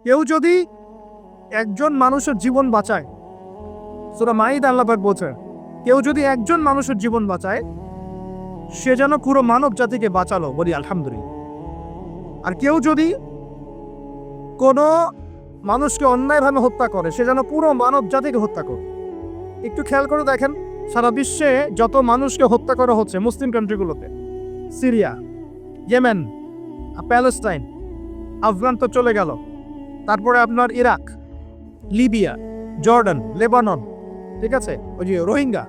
কেউ যদি একজন মানুষের জীবন বাঁচায়, সূরা মাইদা আল্লাহ পাক বলছেন, কেউ যদি একজন মানুষের জীবন বাঁচায় সে যেন পুরো মানব জাতিকে বাঁচালো, বলি আলহামদুলিল্লাহ। আর কেউ যদি কোনো মানুষকে অন্যায়ভাবে হত্যা করে সে যেন পুরো মানব জাতিকে হত্যা করে। একটু খেয়াল করে দেখেন, সারা বিশ্বে যত মানুষকে হত্যা করা হচ্ছে মুসলিম কান্ট্রিগুলোতে, সিরিয়া, ইয়েমেন, প্যালেস্টাইন, আফগান তো চলে গেল, তারপরে আপনার ইরাক, লিবিয়া, জর্ডান, লেবানন, ঠিক আছে, ওই যে রোহিঙ্গা,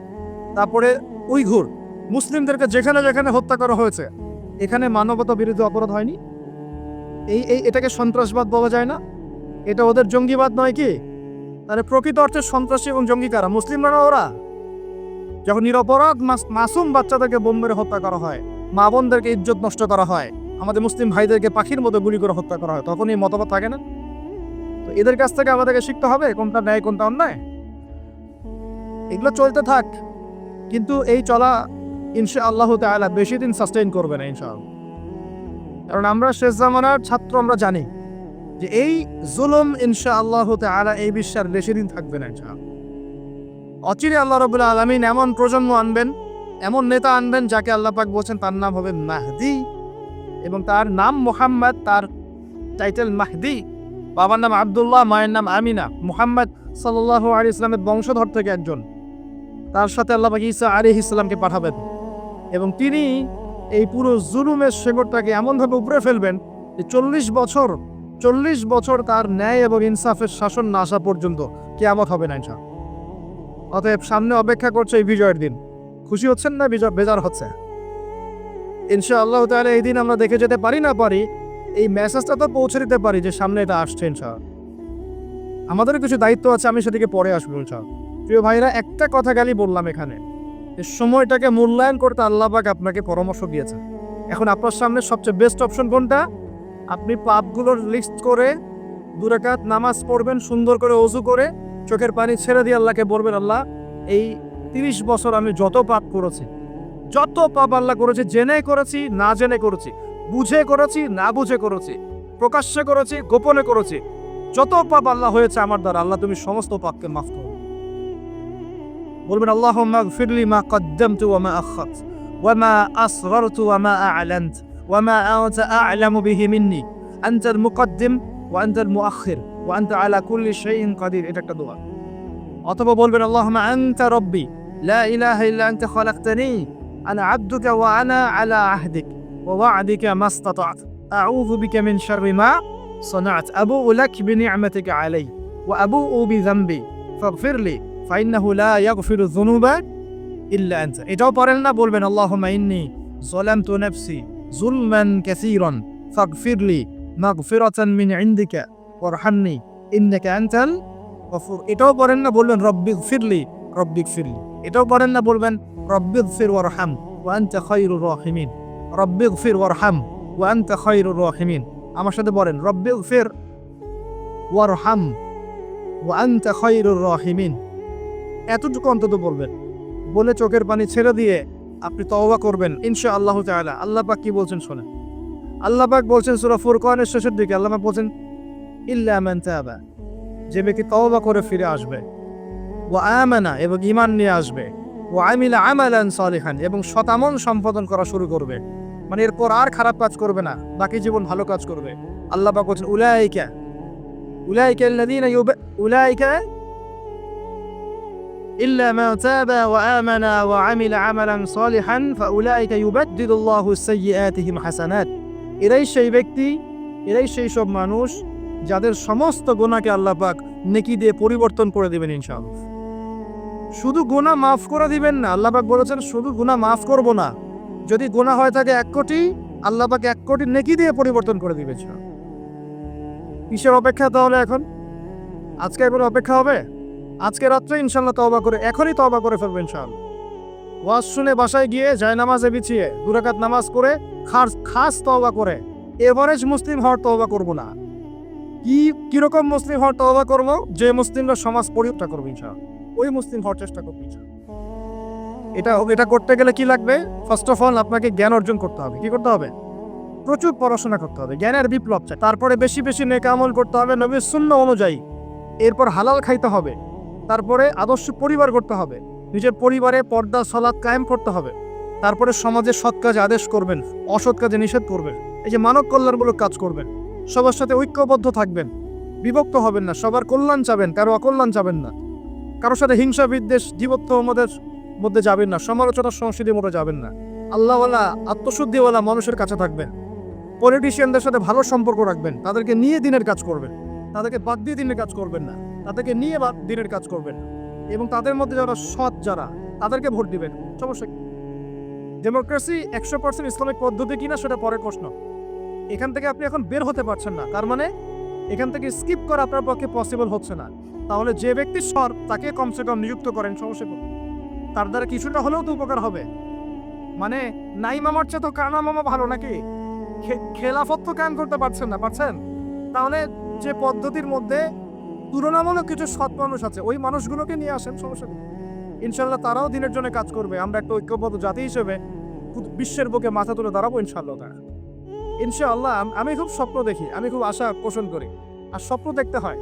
তারপরে উইঘুর, মুসলিমদেরকে যেখানে যেখানে হত্যা করা হয়েছে এখানে মানবতা বিরোধী অপরাধ হয়নি? এটাকে সন্ত্রাসবাদ বলা যায় না? এটা ওদের জঙ্গিবাদ নয় কি? তাহলে প্রকৃত অর্থে সন্ত্রাসী এবং জঙ্গি কারা? মুসলিমরা না ওরা? যখন নিরপরাধ মাসুম বাচ্চাদেরকে বোম মেরে হত্যা করা হয়, মা বোনদেরকে ইজ্জত নষ্ট করা হয়, আমাদের মুসলিম ভাইদেরকে পাখির মতো গুলি করে হত্যা করা হয়, তখন এই মতবাদ থাকে না? তো এদের কাছ থেকে আমাদেরকে শিখতে হবে কোনটা ন্যায় কোনটা অন্যায়। এগুলো চলতে থাক, কিন্তু এই চলা ইনশাআল্লাহ তাআলা বেশি দিন সাস্টেইন করবে না ইনশাআল্লাহ। কারণ আমরা শেষ জামানার ছাত্র, আমরা জানি যে এই জুলুম ইনশাআল্লাহ তাআলা এই বিশ্বের বেশি দিন থাকবে না ইনশাআল্লাহ। অচিরে আল্লাহ রাব্বুল আলামিন এমন প্রজন্ম আনবেন, এমন নেতা আনবেন যাকে আল্লাহ পাক বলছেন তার নাম হবে মাহদি, এবং তার নাম মুহাম্মদ, তার টাইটেল মাহদি। বাবার নাম আব্দুল্লাহ, মায়ের নাম আমিনা। মুহাম্মদ সাল্লাল্লাহু আলাইহি ইসলামের বংশধর থেকে একজন। তার সাথে আল্লাহ পাক ঈসা আলাইহিস সালামকে পাঠাবেন, এবং তিনি এই পুরো জুলুমের শেকড়টাকে এমনভাবে উপড়ে ফেলবেন যে 40 বছর তার ন্যায় এবং ইনসাফের শাসন না আসা পর্যন্ত কিয়ামত হবে না ইনশাআল্লাহ। অতএব সামনে অপেক্ষা করছে এই বিজয়ের দিন। খুশি হচ্ছেন না বেজার হচ্ছে? ইনশাআল্লাহ তাআলা এই দিন আমরা দেখে যেতে পারি না পারি, এই মেসেজটা তো পৌঁছে দিতে পারি যে সামনে এটা আসছে ইনশাআল্লাহ। আমাদেরও কিছু দায়িত্ব আছে, আমি সেদিকে পরে আসবো ইনশাআল্লাহ। প্রিয় ভাইরা, একটা কথা খালি বললাম এখানে, যে সময়টাকে মূল্যায়ন করতে আল্লাহ পাক আপনাকে পরামর্শ দিয়েছেন। এখন আপনার সামনে সবচেয়ে বেস্ট অপশন কোনটা? আপনি পাপগুলোর লিস্ট করে 2 রাকাত নামাজ পড়বেন, সুন্দর করে ওযু করে চোখের পানি ছেড়ে দিয়ে আল্লাহকে বলবেন, আল্লাহ এই 30 বছর আমি যত পাপ করেছি, যত পাপ আল্লাহ করেছি, জেনে করেছি না জেনে করেছি, বুঝে করেছি না বুঝে করেছি, প্রকাশ্যে করেছি গোপনে করেছি, যত পাপ আল্লাহ হয়েছে আমার দ্বারা, আল্লাহ তুমি সমস্ত পাপকে মাফ করো। বলবেন আল্লাহুম্মা গফিরলি মা কদ্দামতু ওয়া মা আখারতু ওয়া মা আসরারতু ওয়া মা আ'লানতু ওয়া মা আনতা আ'লামু বিহি মিন্নি আনতাল মুকদ্দিম ওয়া আনতাল মুআখির ওয়া আনতা আলা কুল্লি শাইইন কাদির। এটা একটা দোয়া। অথবা বলবেন আল্লাহুম্মা আনতা রাব্বি লা ইলাহা ইল্লা আনতা খালাকতানি আনা আবদুকা ওয়া আনা আলা আহদিক ওয়া ওয়া'দিকা মাসতাতা'তু আউযু বিকা মিন শাররি মা সানা'তু আবু'ু লাক বিনি'মাতিকা আলাইয়া ওয়া আবু'ু বিযামবি ফাগফিরলি ফাইন্নাহু লা ইয়াগফিরু যুনুবা ইল্লা আনতা। এটাও পারেন না? বলবেন আল্লাহুম্মা ইন্নী যালামতু নাফসি যুলমান কাসীরান ফাগফিরলি মাগফিরাতান মিন ইনদিকা ওয়ারহামনি ইন্নাকা আনতাল গফুর। এটাও পারেন না? বলবেন রব্বিগফিরলি। এটাও পারেন না? বলবেন রব্বিগফির ওয়ারহাম ওয়া আনতা খায়রুর রাহিমিন। রব্বিগফির ওয়ারহাম ওয়া আনতা খায়রুর রাহিমিন। আমার সাথে বলেন রব্বিগফির ওয়ারহাম ওয়া আনতা খায়রুর রাহিমিন। এতটুকু অন্তত বলবেন, বলে চোখের পানি ছেড়ে দিয়ে আপনি তওবা করবেন ইনশাআল্লাহ তাআলা। আল্লাহ পাক কি বলছেন শোনেন। আল্লাহ পাক বলছেন সূরা ফুরকানের শেষের দিকে, আল্লাহ পাক বলছেন ইল্লা মান তাবা, যে ব্যক্তি তওবা করে ফিরে আসবে, ওয়া আমানা, এবং ঈমান নিয়ে আসবে, ওয়া আমিলা আমালান সালিহান, এবং সতামল সম্পাদন করা শুরু করবে, মানে এরপর আর খারাপ কাজ করবে না, বাকি জীবন ভালো কাজ করবে। আল্লাহ পাক বলছেন উলাইকা আল্লাযীনা উলাইকা إلا من تاب وآمن وعمل عملا صالحا فأولئك يبدل الله سيئاتهم حسنات। এরাই সেই ব্যক্তি, এরাই সেই সব মানুষ যাদের সমস্ত গুনাহকে আল্লাহ পাক নেকি দিয়ে পরিবর্তন করে দিবেন ইনশাআল্লাহ। শুধু গুনাহ মাফ করে দিবেন না, আল্লাহ পাক বলেছেন শুধু গুনাহ মাফ করব না, যদি গুনাহ হয় থাকে 1 কোটি, আল্লাহ পাক 1 কোটি নেকি দিয়ে পরিবর্তন করে দিবেন ইনশাআল্লাহ। কিসের অপেক্ষা তাহলে এখন? আজকে এখন অপেক্ষা হবে? আজকে রাত্রে ইনশাআল্লাহ তওবা করে, এখনই তওবা করে ফেলবেন ইনশাআল্লাহ। ওয়াজ শুনে বাসায় গিয়ে জায়নামাজে বিছিয়ে 2 রাকাত নামাজ করে খাস তওবা করে, এভারেজ মুসলিম হওয়ার তওবা করব না। কিরকম মুসলিম হওয়ার তওবা করব? যে মুসলিমরা সমাজ পরিবর্তন করবে ইনশাআল্লাহ, ওই মুসলিম হওয়ার চেষ্টা করব ইনশাআল্লাহ। এটা করতে গেলে কি লাগবে? ফার্স্ট অফ অল আপনাকে জ্ঞান অর্জন করতে হবে। কি করতে হবে? প্রচুর পড়াশোনা করতে হবে, জ্ঞানের বিপ্লব চাই। তারপরে বেশি বেশি নেক আমল করতে হবে নবীর সুন্নাহ অনুযায়ী। এরপর হালাল খাইতে হবে। তারপরে আদর্শ পরিবার করতে হবে, নিজের পরিবারে পর্দা সালাত কায়েম করতে হবে। তারপরে সমাজে সৎ কাজে আদেশ করবেন, অসৎ কাজে নিষেধ করবেন। এই যে মানব কল্যাণমূলক কাজ করবেন, সবার সাথে ঐক্যবদ্ধ থাকবেন, বিভক্ত হবেন না, সবার কল্যাণ চাবেন, কারো অকল্যাণ চাবেন না, কারোর সাথে হিংসা বিদ্বেষ জীবত্ব আমাদের মধ্যে যাবেন না, সমালোচনা সংস্কৃতির মধ্যে যাবেন না, আল্লাহওয়ালা আত্মশুদ্ধিওয়ালা মানুষের কাছে থাকবেন, পলিটিশিয়ানদের সাথে ভালো সম্পর্ক রাখবেন, তাদেরকে নিয়ে দিনের কাজ করবেন, তাদেরকে বাদ দিয়ে দিনের কাজ করবেন না, তাদেরকে নিয়ে দিনের কাজ করবেন, এবং তাদের মধ্যে যারা সৎ যারা তাদেরকে ভোট দিবেন। সমস্যা কি? ডেমোক্রেসি 100% ইসলামিক পদ্ধতি কিনা সেটা পরের প্রশ্ন। এখান থেকে আপনি এখন বের হতে পারছেন না, তার মানে এখান থেকে স্কিপ করা আপনার পক্ষে পসিবল হচ্ছে না। তাহলে যে ব্যক্তি সৎ তাকে কমসে কম নিযুক্ত করেন, সমস্যা কি? তার দ্বারা কিছুটা হলেও তো উপকার হবে। মানে নাই মামার চেয়ে তো কানা মামা ভালো নাকি? খেলাফত তো কায়েম করতে পারছেন না, পারছেন? তাহলে যে পদ্ধতির মধ্যে তুলনামূলক কিছু সৎ মানুষ আছে ওই মানুষগুলোকে নিয়ে আসেন, সমস্যা কি? ইনশাল্লাহ তারাও দিনের জন্য কাজ করবে। আমরা একটা ঐক্যবদ্ধ জাতি হিসেবে বিশ্বের বুকে মাথা তুলে দাঁড়াবো ইনশাল্লাহ। ইনশাআল্লাহ আমি খুব স্বপ্ন দেখি, আমি খুব আশা পোষণ করি। আর স্বপ্ন দেখতে হয়,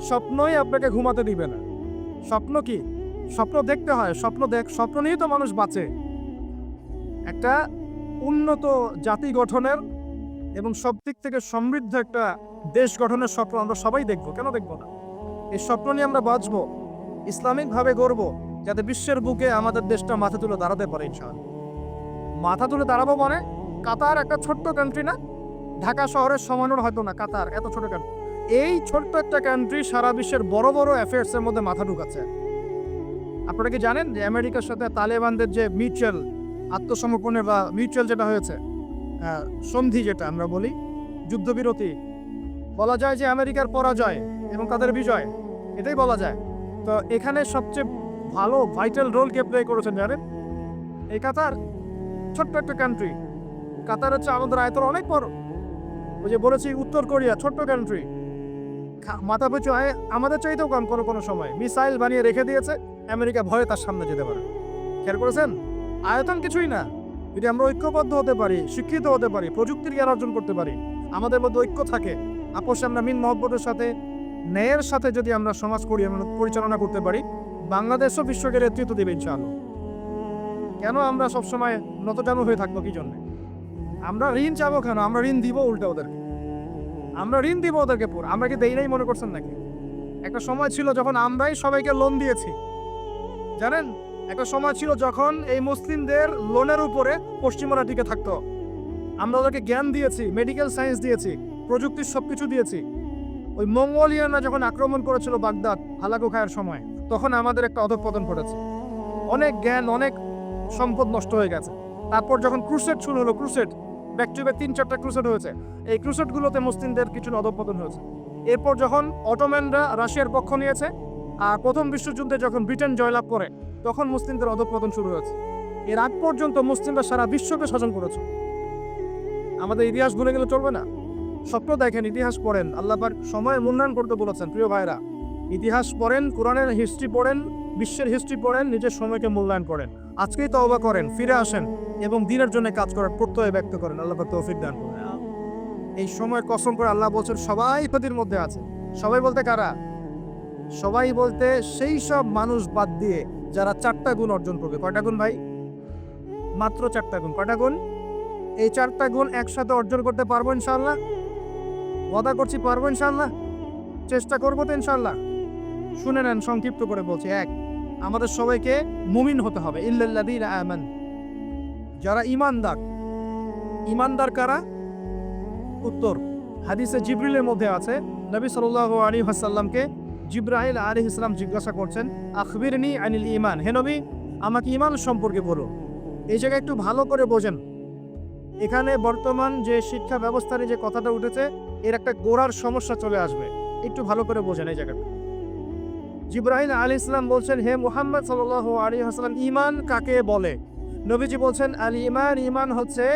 স্বপ্নই আপনাকে ঘুমাতে দিবে না। স্বপ্ন কি? স্বপ্ন দেখতে হয়, স্বপ্ন নিয়েই তো মানুষ বাঁচে। একটা উন্নত জাতি গঠনের এবং সব দিক থেকে সমৃদ্ধ একটা দেশ গঠনের স্বপ্ন আমরা সবাই দেখবো, কেন দেখবো না? এই স্বপ্ন নিয়ে আমরা বাঁচবো, ইসলামিকভাবে গড়বো, যাতে বিশ্বের বুকে আমাদের দেশটা মাথা তুলে দাঁড়াতে পারে ইনশাআল্লাহ। মাথা তুলে দাঁড়াবো মানে কাতার একটা ছোট্ট কান্ট্রি না, ঢাকা শহরের সমানোর হয়তো না, কাতার এত ছোট কান্ট্রি। এই ছোট্ট একটা কান্ট্রি সারা বিশ্বের বড় বড় অ্যাফেয়ার্সের মধ্যে মাথা ঢুকাচ্ছে। আপনারা কি জানেন যে আমেরিকার সাথে তালেবানদের যে মিউচুয়াল আত্মসমর্পণের বা মিউচুয়াল যেটা হয়েছে সন্ধি, যেটা আমরা বলি যুদ্ধবিরতি, বলা যায় যে আমেরিকার পরাজয় এবং তাদের বিজয়, এটাই বলা যায়। তো এখানে সবচেয়ে ভালো ভাইটাল রোল কে প্লে করেছেন জানেন? এই কাতার। ছোট্ট একটা কান্ট্রি। কাতার হচ্ছে আমাদের আয়তন অনেক বড়। ওই যে বলেছি উত্তর কোরিয়া ছোট্ট কান্ট্রি, মাথা পিছু আমাদের চাইতেও কম কোনো সময় মিসাইল বানিয়ে রেখে দিয়েছে, আমেরিকা ভয়ে তার সামনে যেতে পারে। খেয়াল করেছেন? আয়তন কিছুই না, যদি আমরা ঐক্যবদ্ধ হতে পারি, শিক্ষিত হতে পারি, প্রযুক্তির জ্ঞান অর্জন করতে পারি, আমাদের মধ্যে ঐক্য থাকে, আপোষে আমরা মিন মহব্বতের সাথে ন্যায়ের সাথে যদি আমরা সমাজ করি, আমরা পরিচালনা করতে পারি, বাংলাদেশও বিশ্বকে নেতৃত্ব দেবে ইনশাআল্লাহ। কেন আমরা সবসময় নতজানু হয়ে থাকবো? কি জন্য? আমরা ঋণ চাবো কেন? আমরা ঋণ দিব উল্টে ওদেরকে, আমরা ঋণ দিব ওদেরকে পুরো। আমরা কি দেই নাই মনে করছেন নাকি? একটা সময় ছিল যখন আমরাই সবাইকে লোন দিয়েছি, জানেন? একটা সময় ছিল যখন এই মুসলিমদের লোনের উপরে পশ্চিমরা টিকে থাকতো। আমরা ওদেরকে জ্ঞান দিয়েছি, মেডিকেল সায়েন্স দিয়েছি, প্রযুক্তির সবকিছু দিয়েছি। ওই মঙ্গোলিয়ানরা যখন আক্রমণ করেছিল বাগদাদ হালাকু খায়ের সময়, তখন আমাদের একটা অধঃপতন ঘটেছে, অনেক জ্ঞান অনেক সম্পদ নষ্ট হয়ে গেছে। তারপর যখন ক্রুসেড শুরু হলো, ক্রুসেড ব্যাক টু ব্যাক 3-4টা ক্রুসেড হয়েছে, এই ক্রুসেডগুলোতে মুসলিমদের কিছু অধঃপতন হয়েছে। এরপর যখন অটোম্যানরা রাশিয়ার পক্ষ নিয়েছে, আর প্রথম বিশ্বযুদ্ধে যখন ব্রিটেন জয়লাভ করে, তখন মুসলিমদের অধঃপতন শুরু হয়েছে। এর আগ পর্যন্ত মুসলিমরা সারা বিশ্বকে শাসন করেছে। আমাদের ইতিহাস ভুলে গেলে চলবে না। স্বপ্ন দেখেন, ইতিহাস পড়েন, আল্লাহ পাক সময়ের মূল্যায়ন করতে বলেছেন। প্রিয় ভাইরা, ইতিহাস পড়েন, কোরআনের হিস্ট্রি পড়েন, বিশ্বের হিস্ট্রি পড়েন, নিজের সময়কে মূল্যায়ন করেন। আজকেই তওবা করেন, ফিরে আসেন এবং দিনের জন্য কাজ করার প্রত্যয় ব্যক্ত করেন। আল্লাহ পাক তৌফিক দান করেন। এই সময়ের কসম করে আল্লাহ বলছেন সবাই ক্ষতির মধ্যে আছে। সবাই বলতে কারা? সবাই বলতে সেই সব মানুষ বাদ দিয়ে যারা 4টা গুণ অর্জন করবে। কয়টা গুণ ভাই? মাত্র 4টা গুণ। কয়টা গুণ? এই 4টা গুণ একসাথে অর্জন করতে পারবো ইনশাআল্লাহ? ওয়াদা করছি পারবো ইনশাআল্লাহ, চেষ্টা করবো তো ইনশাআল্লাহ। শুনে নেন, সংক্ষিপ্ত করে বলছি। 1, আমাদের সবাইকে মুমিন হতে হবে। ইল্লাল্লাযীনা আমানু, যারা ঈমানদার। ঈমানদার কারা? উত্তর হাদিসে জিবরিলের মধ্যে আছে, নবী সাল্লাল্লাহু আলাইহি ওয়াসাল্লামকে জিবরাইল আলাইহিস সালাম জিজ্ঞাসা করছেন, আখবিরনি আনিল ঈমান, হে নবী আমাকে ঈমান সম্পর্কে বলো। এই জায়গায় একটু ভালো করে বোঝেন, এখানে বর্তমান যে শিক্ষা ব্যবস্থার যে কথাটা উঠেছে, এর একটা গোড়ার সমস্যা চলে আসবে। একটু ভালো করে বোঝেন এই জায়গাটা। জিবরাইল আলাইহিস সালাম বলছেন, হে মুহাম্মদ সাল্লাল্লাহু আলাইহি ওয়াসাল্লাম, ঈমান কাকে বলে? নবীজি বলছেন, আল ঈমান, ঈমান হচ্ছে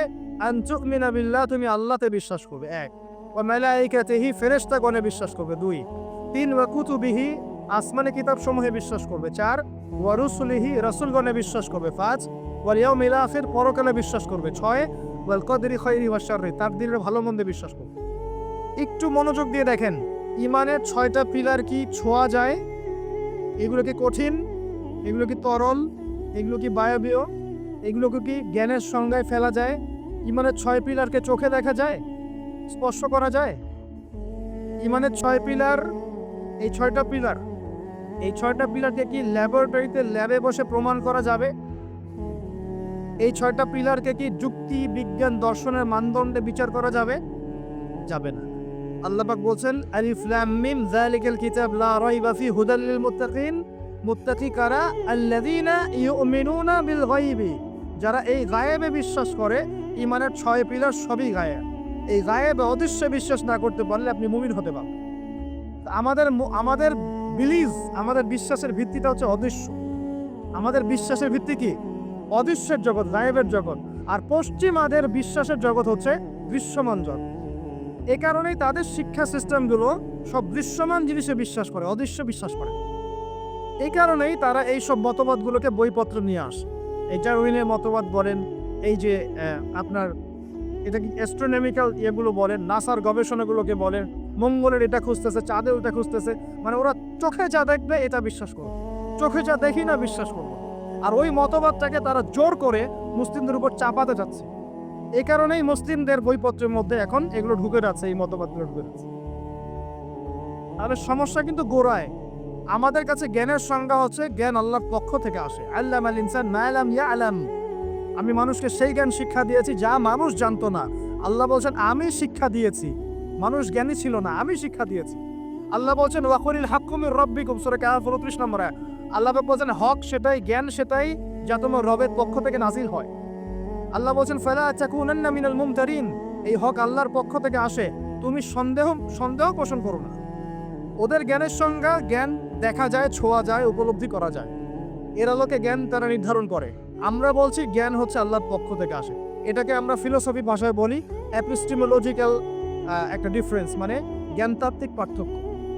আন তুমিনা বিল্লাহ, তুমি আল্লাহতে বিশ্বাস করবে। 1, ওয়া মালাইকাতিহি, ফেরেশতাগণে বিশ্বাস করবে। 2, 3, ওয়া কুতুবিহি, আসমানি কিতাব সমূহে বিশ্বাস করবে। 4, ওয়া রুসুলিহি, রাসূলগণে বিশ্বাস করবে। 5, ওয়াল ইয়াউমিল আখির, পরকালে বিশ্বাস করবে। 6, ওয়াল কদরি খাইরি ওয়াশ শাররি, তাকদীরের ভালো মন্দে বিশ্বাস করব। একটু মনোযোগ দিয়ে দেখেন, ইমানের 6টা পিলার কি ছোঁয়া যায়? এগুলো কি কঠিন? এগুলো কি তরল? এগুলো কি বায়বীয়? এগুলোকে কি জ্ঞানের সংজ্ঞায় ফেলা যায়? ইমানের 6 পিলারকে চোখে দেখা যায়, স্পর্শ করা যায়? ইমানের 6 পিলার, এই 6টা পিলার, এই 6টা পিলারকে কি ল্যাবরেটরিতে ল্যাবে বসে প্রমাণ করা যাবে? এই 6টা পিলারকে কি যুক্তি, বিজ্ঞান, দর্শনের মানদণ্ডে বিচার করা যাবে? যাবে না। আল্লাহ পাক বলছেন আলিফ লাম মিম যালিকাল কিতাব লা রাইবা ফি হুদাল লিল মুত্তাকিন, মুত্তাকি কারা? আল্লাযীনা ইউমিনুনা বিল গায়বি, যারা এই গায়েবে বিশ্বাস করে। ইমানের 6 পিলার সবই গায়েব। এই গায়েবে অদৃশ্যে বিশ্বাস না করতে পারলে আপনি মুমিন হতে পারবেন। আমাদের বিলিভ, আমাদের বিশ্বাসের ভিত্তিটা হচ্ছে অদৃশ্য। আমাদের বিশ্বাসের ভিত্তি কি? অদৃশ্যের জগৎ, গায়েবের জগৎ। আর পশ্চিমাদের বিশ্বাসের জগৎ হচ্ছে দৃশ্যমান জগৎ। এই কারণেই তাদের শিক্ষা সিস্টেমগুলো সব দৃশ্যমান জিনিসে বিশ্বাস করে, অদৃশ্য বিশ্বাস করে। এই কারণেই তারা এই সব মতবাদগুলোকে বইপত্র নিয়ে আসে। এই ডারউইনের মতবাদ বলেন, এই যে আপনার এটা কি অ্যাস্ট্রোনমিক্যাল ইয়েগুলো বলেন, নাসার গবেষণাগুলোকে বলেন, মঙ্গলের এটা খুঁজতেছে, চাঁদের ওটা খুঁজতেছে, মানে ওরা চোখে যা দেখবে এটা বিশ্বাস করবে, চোখে যা দেখি না বিশ্বাস করবে। আর ওই মতবাদটাকে তারা জোর করে মুসলিমদের উপর চাপাতে যাচ্ছে। এই কারণেই মুসলিমদের বইপত্রের মধ্যে এখন এগুলো ঢুকে যাচ্ছে, এই মতবাদগুলো ঢুকে যাচ্ছে। তাহলে সমস্যা কিন্তু গোড়ায়। আমাদের কাছে জ্ঞানের সংজ্ঞা হচ্ছে জ্ঞান আল্লাহর পক্ষ থেকে আসে। আল্লামাল ইনসান মা লাম ইয়ালাম, আমি মানুষকে সেই জ্ঞান শিক্ষা দিয়েছি যা মানুষ জানতো না। আল্লাহ বলছেন আমি শিক্ষা দিয়েছি, মানুষ জ্ঞানী ছিল না, আমি শিক্ষা দিয়েছি। আল্লাহ বলছেন ওয়াকুলিল হাক্কু মির রাব্বিকুম, সূরা কাহফ 29 নম্বর আয়াত। আল্লাহ বলছেন হক সেটাই, জ্ঞান সেটাই যা তোমার রবের পক্ষ থেকে নাজিল হয়। আল্লাহ বলছেন ফালা তাকুনান্না মিনাল মুমতারিন, এই হক আল্লাহর পক্ষ থেকে আসে, তুমি সন্দেহ পোষণ করো না। ওদের জ্ঞানের সংজ্ঞা জ্ঞান দেখা যায়, ছোঁয়া যায়, উপলব্ধি করা যায়, এর আলোকে জ্ঞান তারা নির্ধারণ করে। আমরা বলছি জ্ঞান হচ্ছে আল্লাহর পক্ষ থেকে আসে। এটাকে আমরা ফিলোসফি ভাষায় বলি এপিস্টিমোলজিক্যাল একটা ডিফারেন্স, মানে জ্ঞানতাত্ত্বিক পার্থক্য।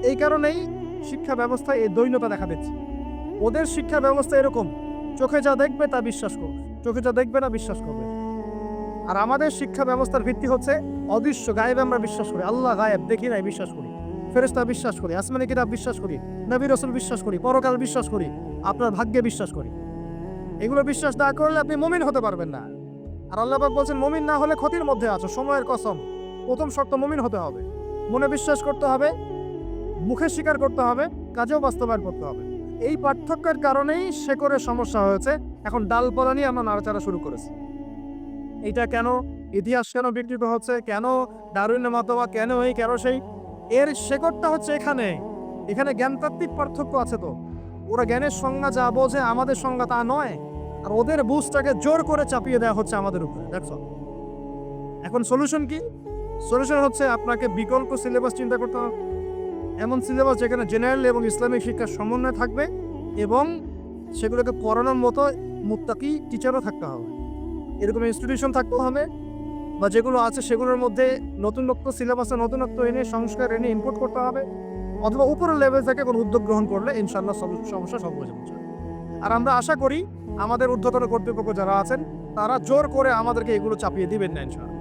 এই কারণেই শিক্ষা ব্যবস্থায় এই দৈন্যতা দেখা দিচ্ছে। ওদের শিক্ষা ব্যবস্থা এরকম, চোখে যা দেখবে তা বিশ্বাস করবে, চোখে যা দেখবে না বিশ্বাস করবে। আর আমাদের শিক্ষা ব্যবস্থার ভিত্তি হচ্ছে অদৃশ্য, গায়েবে আমরা বিশ্বাস করি। আল্লাহ গায়েব, দেখি নাই, বিশ্বাস করি। ফেরেশতা বিশ্বাস করি, আসমানি কিতাব বিশ্বাস করি, নবী রাসূল বিশ্বাস করি, পরকাল বিশ্বাস করি, আপনার ভাগ্যে বিশ্বাস করি। এগুলো বিশ্বাস না করলে আপনি মুমিন হতে পারবেন না। আর আল্লাহ পাক বলছেন মুমিন না হলে ক্ষতির মধ্যে আছো, সময়ের কসম। প্রথম শর্ত মুমিন হতে হবে, মনে বিশ্বাস করতে হবে, মুখে স্বীকার করতে হবে, কাজেও বাস্তবায়ন করতে হবে। এই পার্থক্যের কারণেই শেকড়ের সমস্যা হয়েছে। এখন ডালপালা নিয়ে আমরা নাড়াচাড়া শুরু করেছি। এইটা কেন, ইতিহাস কেন বিকৃত হচ্ছে, কেন ডারউইনের মতবাদ, কেন এই কেন সেই, এর শেকড়টা হচ্ছে এখানে। এখানে জ্ঞানতাত্ত্বিক পার্থক্য আছে। তো ওরা জ্ঞানের সংজ্ঞা যা বোঝে, আমাদের সংজ্ঞা তা নয়। আর ওদের বুঝটাকে জোর করে চাপিয়ে দেওয়া হচ্ছে আমাদের উপরে। দেখছো, এখন সলিউশন কি? সলিউশন হচ্ছে আপনাকে বিকল্প সিলেবাস চিন্তা করতে হবে। এমন সিলেবাস যেখানে জেনারেল এবং ইসলামিক শিক্ষার সমন্বয় থাকবে এবং সেগুলোকে পড়ানোর মতো মুত্তাকি টিচারও থাকতে হবে। এরকম ইনস্টিটিউশন থাকতে হবে, বা যেগুলো আছে সেগুলোর মধ্যে নতুনত্ব, সিলেবাসে নতুনত্ব এনে, সংস্কার এনে ইনপুট করতে হবে। অথবা উপরের লেভেল থেকে কোনো উদ্যোগ গ্রহণ করলে ইনশাআল্লাহ সমস্যা সব হয়ে যাবে। আর আমরা আশা করি আমাদের ঊর্ধ্বতন কর্তৃপক্ষ যারা আছেন তারা জোর করে আমাদেরকে এগুলো চাপিয়ে দিবেন না ইনশাআল্লাহ।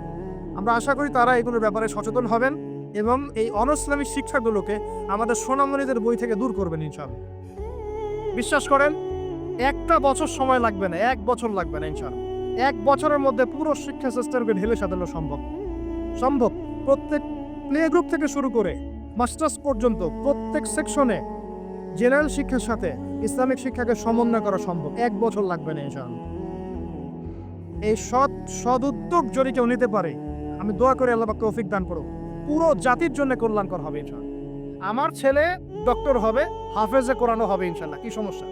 আমরা আশা করি তারা এগুলোর ব্যাপারে সচেতন হবেন এবং এই অনইসলামিক শিক্ষাগুলোকে আমাদের সোনামণিদের বই থেকে দূর করবেন ইনশাআল্লাহ। বিশ্বাস করেন, একটা বছর সময় লাগবে না, 1 বছর লাগবে না ইনশাআল্লাহ। 1 বছরের মধ্যে পুরো শিক্ষা সিস্টেমকে ঢেলে সাজানো সম্ভব। প্রত্যেক প্লে গ্রুপ থেকে শুরু করে মাস্টার্স পর্যন্ত প্রত্যেক সেকশনে জেনারেল শিক্ষার সাথে ইসলামিক শিক্ষাকে সমন্বয় করা সম্ভব। 1 বছর লাগবে না ইনশাআল্লাহ। এই সৎ উদ্যোগ যদি কেউ নিতে পারে, আমি দোয়া করে আল্লাহ পাক তৌফিক দান করুন, পুরো জাতির জন্য কল্যাণকর হবে ইনশাআল্লাহ। আমার ছেলে ডক্টর হবে, হাফেজে কোরআনও হবে ইনশাআল্লাহ, কি সমস্যা?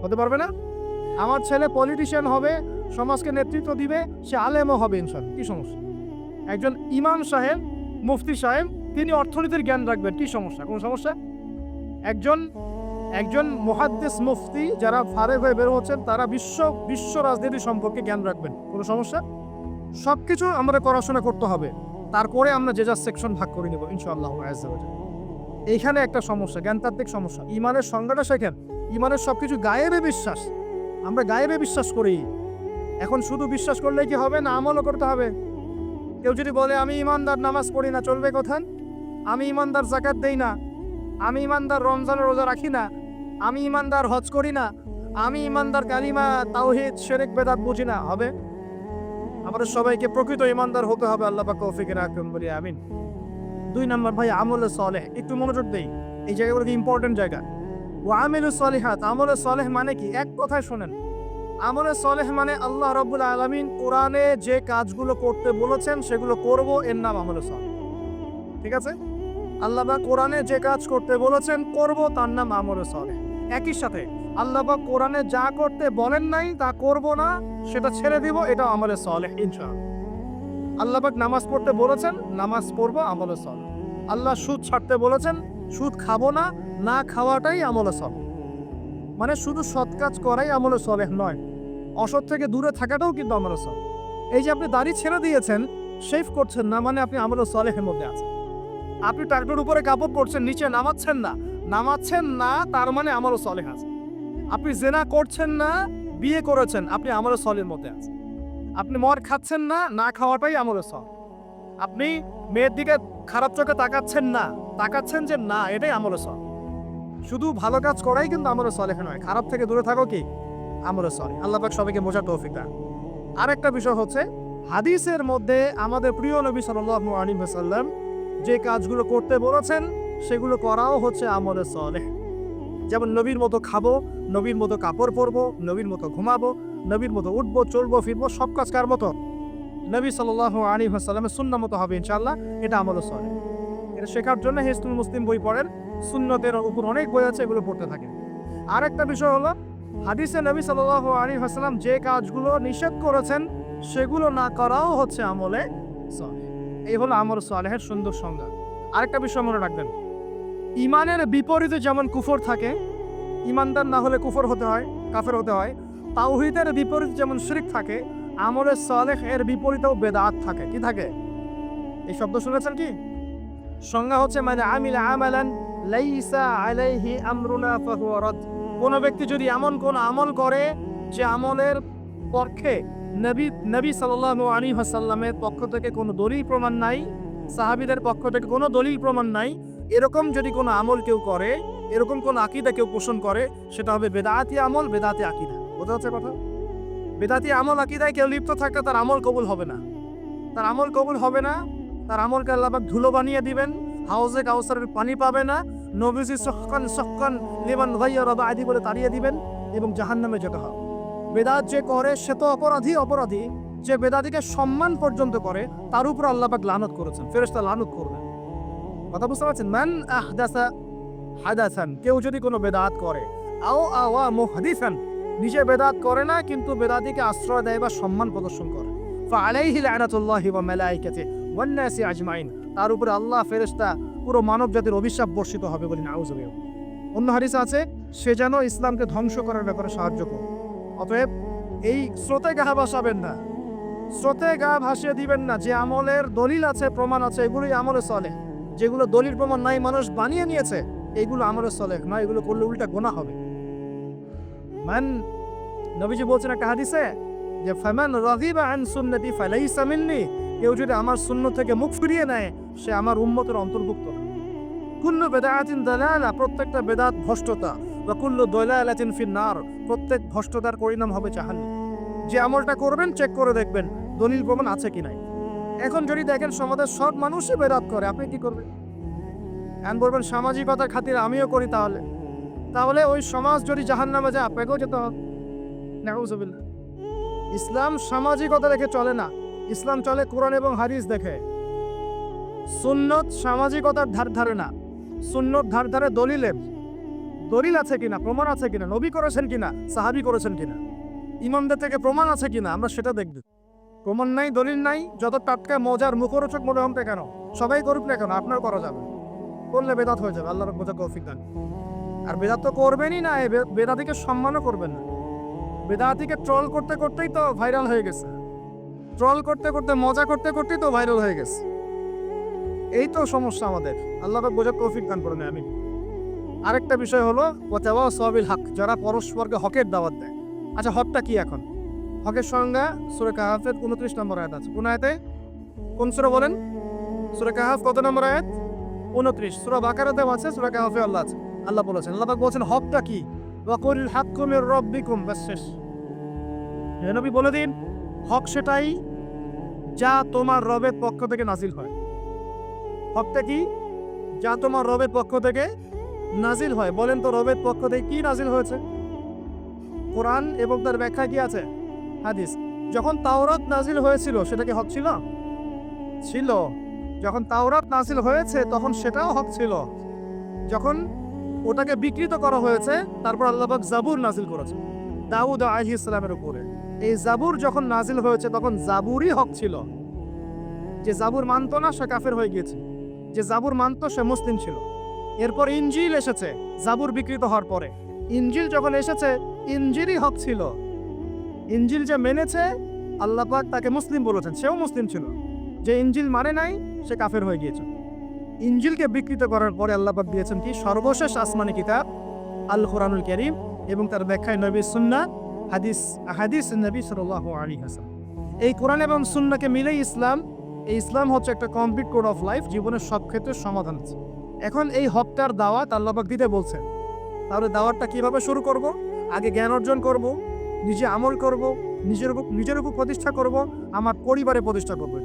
হতে পারবে না? আমার ছেলে পলিটিশিয়ান হবে, সমাজকে নেতৃত্ব দিবে, সে আলেমও হবে ইনশাআল্লাহ, কি সমস্যা? একজন ইমাম সাহেব, মুফতি সাহেব, তিনি অর্থনীতির জ্ঞান রাখবেন, কি সমস্যা? কোনো সমস্যা? একজন মুহাদ্দিস, মুফতি যারা ফারেগ হয়ে বের হচ্ছেন তারা বিশ্ব রাজনীতি সম্পর্কে জ্ঞান রাখবেন, কোনো সমস্যা? সবকিছু আমাদের পড়াশোনা করতে হবে, তারপরে আমরা যে যার সেকশন ভাগ করে নেব ইনশাআল্লাহ আযজা ওয়া জাল্লা। এইখানে একটা সমস্যা, জ্ঞানতাত্ত্বিক সমস্যা। ইমানের সংজ্ঞাটা শেখেন। ইমানের সবকিছু গায়েবে বিশ্বাস, আমরা গায়েবে বিশ্বাস করি। এখন শুধু বিশ্বাস করলেই কি হবে না, আমলও করতে হবে। কেউ যদি বলে আমি ইমানদার, নামাজ পড়ি না, চলবে কোথায়? আমি ইমানদার, যাকাত দেই না, আমি ইমানদার, রমজানের রোজা রাখি না, আমি ইমানদার, হজ করি না, আমি ইমানদার, কালিমা তাওহীদ শিরক বেদাত বুঝি না, হবে? আমাদের সবাইকে প্রকৃত ইমানদার হতে হবে। আল্লাহ পাক তৌফিক রাখুন, বলি আমিন। 2 নম্বর ভাই, আমলে সালেহ। একটু মনোযোগ দেই, এই জায়গাগুলো কি ইম্পর্টেন্ট জায়গা। ওয়া আমিলুস সালিহাত, আমলে সালেহ মানে কি? এক কথায় শোনেন, আমলে সালেহ মানে আল্লাহ রাব্বুল আলামিন কোরআনে যে কাজগুলো করতে বলেছেন সেগুলো করব, এর নাম আমলে সালেহ। ঠিক আছে? আল্লাহ পাক কোরআনে যে কাজ করতে বলেছেন করব, তার নাম আমলে সালেহ। একই সাথে আল্লাহ পাক কোরআনে যা করতে বলেন নাই তা করব না, সেটা ছেড়ে দিব, এটা আমলে সালেহ ইনশাআল্লাহ। আল্লাহ পাক নামাজ পড়তে বলেছেন, নামাজ পড়ব, আমলে সালেহ। আল্লাহ সুদ ছাড়তে বলেছেন, সুদ খাবো না, না খাওয়াটাই আমলে সালেহ। মানে শুধু সৎ কাজ করাই আমলে সালেহ নয়, অসৎ থেকে দূরে থাকাটাও কিন্তু আমলে সালেহ। এই যে আপনি দাড়ি ছেড়ে দিয়েছেন, শেভ করছেন না, মানে আপনি আমলে সালেহের মধ্যে আছেন। আপনি ট্রাক্টর উপরে কাপড় পরছেন, নিচে নামাচ্ছেন না, তার মানে আমলে সালেহ আছে। আপনি জেনা করছেন না, বিয়ে করেছেন, আপনি আমলে সালেহের মধ্যে আছেন। আপনি মদ খাচ্ছেন না, না খাওয়াটাই আমলে সালেহ। আপনি মেয়ের দিকে খারাপ চোখে তাকাচ্ছেন যে না, এটাই আমলে সালেহ। শুধু ভালো কাজ করাই কিন্তু আমলে সালেহ নয়, খারাপ থেকে দূরে থাকো কি আমলে সালেহ। আল্লাহ পাক সবাইকে বোঝার তৌফিক দান। আরেকটা বিষয় হচ্ছে, হাদিসের মধ্যে আমাদের প্রিয় নবী সাল্লাল্লাহু আলাইহি ওয়াসাল্লাম যে কাজগুলো করতে বলেছেন সেগুলো করাও হচ্ছে আমলে সালেহ। যেমন নবীর মতো খাবো, নবীর মতো কাপড় পরবো, নবীর মতো ঘুমাবো, নবীর মতো উঠবো, চলবো, ফিরবো, সব কাজ কার মতো? নবী সাল্লাল্লাহু আলাইহি ওয়াসাল্লামের সুন্নাহ মতো হবে ইনশাআল্লাহ। এটা আমলে সালেহ। এটা শেখার জন্য হিজতুল মুসলিম বই পড়েন, সুন্নতের উপর অনেক বই আছে, এগুলো পড়তে থাকেন। আরেকটা বিষয় হলো, হাদিসে নবী সাল্লাল্লাহু আলাইহি ওয়াসাল্লাম যে কাজগুলো নিষেধ করেছেন সেগুলো না করাও হচ্ছে আমলে সালেহ। এই হলো আমলে সালেহের সুন্দর সংজ্ঞা। আরেকটা বিষয় মনে রাখবেন, ইমানের বিপরীতে যেমন কুফর থাকে, ইমানদার না হলে কুফর হতে হয়, কাফের হতে হয়। তাওহীদের বিপরীত যেমন শিরক থাকে, আমলে সালেহ এর বিপরীতেও বেদাত থাকে। কি থাকে? এই শব্দ শুনেছেন কি? সংজ্ঞা হচ্ছে মানে আমিলা আমালান লাইসা আলাইহি আমরুনা ফাহুয়া রাদ। কোন ব্যক্তি যদি এমন কোন আমল করে যে আমলের পক্ষে নবী সাল্লাল্লাহু আলাইহি ওয়াসাল্লামের পক্ষ থেকে কোনো দলিল প্রমাণ নাই, সাহাবীদের পক্ষ থেকে কোনো দলিল প্রমাণ নাই, এরকম যদি কোনো আমল কেউ করে, এরকম কোন আকীদা কেউ পোষণ করে, সেটা হবে বেদাতি আমল, বেদাতি আকীদা। বোঝা যাচ্ছে কথা? বেদাতি আমল আকীদায় কেউ লিপ্ত থাকলে তার আমল কবুল হবে না, তার আমল কবুল হবে না। তার আমলকে আল্লাহ পাক ধুলো বানিয়ে দিবেন, হাউজে কাউসারের পানি পাবে না, নবীজি সক্কান লিমান গায়্যারা বা'দি বলে তাড়িয়ে দিবেন এবং জাহান্নামে যেতে হবে। বেদাত যে করে সে তো অপরাধী। যে বেদাতিকে সম্মান পর্যন্ত করে তার উপর আল্লাহ পাক লানত করেছেন, ফেরেশতা লানত করবেন। কথা বুঝতে পারছেন? মান আহদাসা হাদাসান, কেউ যদি কোনো বেদাত করে, আও আওয়া মুহদিসান, নিজে বেদাত করে না কিন্তু বেদাতিকে আশ্রয় দেয় বা সম্মান প্রদর্শন করে, ফাআলাইহি লা'নাতুল্লাহি ওয়া মালাইকাতিহি ওয়ান নাসি আজমাইন, তার উপরে আল্লাহ, ফেরেশতা, পুরো মানব জাতির অভিশাপ বর্ষিত হবে বলে নাউযুবিল্লাহ। অন্য হাদিসে আছে, সে যেন ইসলামকে ধ্বংস করার ব্যাপারে সাহায্য করে। অতএব এই স্রোতে গা ভাসাবেন না, স্রোতে গা ভাসিয়ে দিবেন না। যে আমলের দলিল আছে, প্রমাণ আছে, এগুলোই আমলে সালেহ। যেগুলো দলিল প্রমাণ নাই, মানুষ বানিয়ে নিয়েছে, এগুলো আমলে সালেহ নয়, এগুলো করলে উল্টা গুনাহ হবে। নবীজি বলছেন একটা হাদিসে যে ফামান রাগিবা আন সুন্নতি ফালাইসা মিন্নি, কেউ যদি আমার সুন্নাত থেকে মুখ ফিরিয়ে নেয় সে আমার উম্মতের অন্তর্ভুক্ত। কুল্লু বিদআতিন দালালা, প্রত্যেকটা বেদাত ভ্রষ্টতা, ওয়া কুল্লু দালালাতিন ফিন্নার, প্রত্যেক ভ্রষ্টতার পরিণাম হবে জাহান্নাম। যে আমলটা করবেন চেক করে দেখবেন দলিল প্রমাণ আছে কি নাই। এখন যদি দেখেন সমাজের সব মানুষই বেদাত করে, আপনি কি করবেন? এখন বলবেন সামাজিকতার খাতিরে আমিও করি, তাহলে ওই সমাজ যদি জাহান্নামে যায় আপনাকেও যেতে হবে। নাউযুবিল্লাহ। ইসলাম সামাজিকতা দেখে চলে না, ইসলাম চলে কোরআন এবং হাদিস দেখে। সুন্নত সামাজিকতার ধারে না, সুন্নত ধারে দলিল আছে কিনা, প্রমাণ আছে কিনা, নবী করেছেন কিনা, সাহাবী করেছেন কিনা, ইমামদের থেকে প্রমাণ আছে কিনা, আমরা সেটা দেখব। প্রমাণ নাই, দলিল নাই, যত টাটকা মজার মুখরোচক মনে হতে কেন, সবাই করুক না কেন, আপনার করা যাবে, করলে বেদাত হয়ে যাবে। আল্লাহর বোঝা তৌফিক দান। আর বেদাত তো করবেনই না, বেদাতিকে সম্মানও করবেন না। বেদাতিকে ট্রল করতে করতেই তো ভাইরাল হয়ে গেছে, ট্রল করতে করতে, মজা করতে করতেই তো ভাইরাল হয়ে গেছে। এই তো সমস্যা আমাদের। আল্লাহ পাক বোঝার তৌফিক দান করেন, আমিন। আরেকটা বিষয় হলো ওয়াতাওয়াসাউ বিল হক, যারা পরস্পরকে হকের দাওয়াত দেয়। আচ্ছা, হকটা কি? এখন হকের সংজ্ঞা সূরা কাহাফের 29 নম্বর আয়াত আছে। কোন আয়াতে? কোন সূরা বলেন? সূরা কাহাফ কত নম্বর আয়াত? 29। সূরা বাকারাতেও আছে, সূরা কাহাফে আল্লাহ আছে। আল্লাহ বলেছেন, আল্লাহ পাক বলেছেন হকটা কি? ওয়াকুল হাক্কু মির রাব্বিকুম, বাস শেষ। হে নবী বলে দিন হক সেটাই যা তোমার রবের পক্ষ থেকে নাজিল হয়। হকটা কি? যা তোমার রবের পক্ষ থেকে নাজিল হয়। বলেন তো রবের পক্ষ থেকে কি নাজিল হয়েছে? কোরআন এবং তার ব্যাখ্যা কি আছে? হাদিস। যখন তাওরাত নাজিল হয়েছিল সেটা কি হক ছিল? ছিল। যখন তাওরাত নাজিল হয়েছে তখন সেটাও হক ছিল। যখন ওটাকে বিকৃত করা হয়েছে তারপর আল্লাহ পাক জাবুর নাজিল করেছে দাউদ আলাইহিস সালামের উপরে। এই জাবুর যখন নাজিল হয়েছে তখন জাবুরই হক ছিল। যে জাবুর মানতো না সে কাফের হয়ে গিয়েছে, যে জাবুর মানতো সে মুসলিম ছিল। এরপর ইনজিল এসেছে জাবুর বিকৃত হওয়ার পরে। ইনজিল যখন এসেছে ইনজিলই হক ছিল। ইনজিল যে মেনেছে আল্লাহ পাক তাকে মুসলিম বলেছেন, সেও মুসলিম ছিল। যে ইনজিল মানে নাই সে কাফের হয়ে গিয়েছে। ইনজিলকে বিকৃত করার পরে আল্লাহ পাক দিয়েছেন কি? সর্বশেষ আসমানি কিতাব আল কোরআনুল কারীম এবং তার ব্যাখ্যায় নবীর সুন্নাহ, হাদিস নবী সাল্লাল্লাহু আলাইহি ওয়াসাল্লাম। এই কোরআন এবং সুন্নাহকে মিলেই ইসলাম। এই ইসলাম হচ্ছে একটা কমপ্লিট কোড অফ লাইফ, জীবনের সব ক্ষেত্রে সমাধান আছে। এখন এই হকটার দাওয়াত আল্লাহ পাক দিতে বলছেন। তাহলে দাওয়াতটা কিভাবে শুরু করব? আগে জ্ঞান অর্জন করব, নিজে আমল করব, নিজের উপর প্রতিষ্ঠা করব, আমার পরিবারে প্রতিষ্ঠা করবো,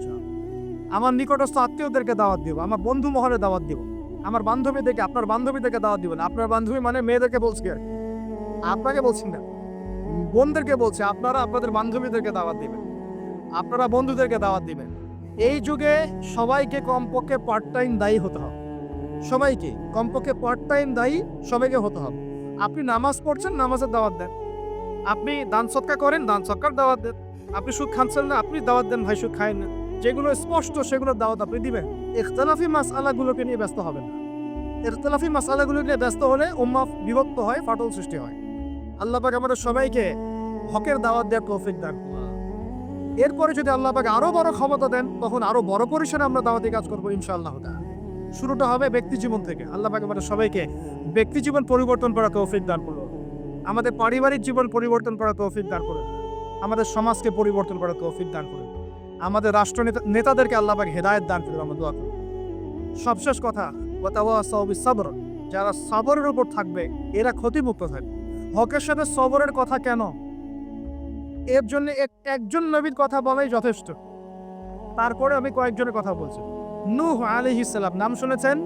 আমার নিকটস্থ আত্মীয়দেরকে দাওয়াত দিব, আমার বন্ধু মহলে দাওয়াত দিব, আমার বান্ধবীদেরকে, আপনার বান্ধবীদেরকে দাওয়াত দিবেন। আপনার বান্ধবী মানে মেয়েদেরকে বলছি আর কি, আপনাকে বলছি না, বোনদেরকে বলছি। আপনারা আপনাদের বান্ধবীদেরকে দাওয়াত দিবেন, আপনারা বন্ধুদেরকে দাওয়াত দিবেন। এই যুগে সবাইকে কমপক্ষে পার্ট টাইম দায়ী হতে হবে। সবাইকে কমপক্ষে পার্ট টাইম দায়ী সবাইকে হতে হবে। আপনি নামাজ পড়ছেন, নামাজের দাওয়াত দেন। আপনি দান সৎকার করেন, দান সৎকার দাওয়াত দেন। আপনি সুদ খাচ্ছেন না, আপনি দাওয়াত দেন, ভাই সুদ খায় না। যেগুলো স্পষ্ট সেগুলোর দাওয়াত আপনি দিবেন। ইখতিলাফি মাসআলাগুলোকে নিয়ে ব্যস্ত হবেন না। ইখতিলাফি মাসআলাগুলো নিয়ে ব্যস্ত হলে উম্মাহ বিভক্ত হয়, ফাটল সৃষ্টি হয়। আল্লাহ পাক আমাদের সবাইকে হকের দাওয়াত দেওয়ার তৌফিক দান করুন। এরপরে যদি আল্লাহ পাক আরো বড় ক্ষমতা দেন তখন আরো বড় পরিসরে আমরা দাওয়াতি কাজ করবো ইনশাআল্লাহ। শুরুটা হবে ব্যক্তি জীবন থেকে। আল্লাহ পাক আমাদের সবাইকে ব্যক্তি জীবন পরিবর্তন করার তৌফিক দান করুন, আমাদের পারিবারিক জীবন পরিবর্তন করার তৌফিক দান করুন, আমাদের সমাজকে পরিবর্তন করার তৌফিক দান করুন, আমাদের রাষ্ট্র নেতাদেরকে আল্লাহ পাক হেদায়েত দান করুন। আমরা দোয়া করি। সবশেষ কথা, ওয়াতাওয়াসাউ বিস-সাবর, যারা সবরের উপর থাকবে এরা ক্ষতিমুক্ত থাকবে। হকের সাথে সবরের কথা কেন? এর জন্য একজন নবীর কথা বলাই যথেষ্ট। তারপরে আমি কয়েকজনের কথা বলছি। নূহ আলাইহিস সালাম, নাম শুনেছেন?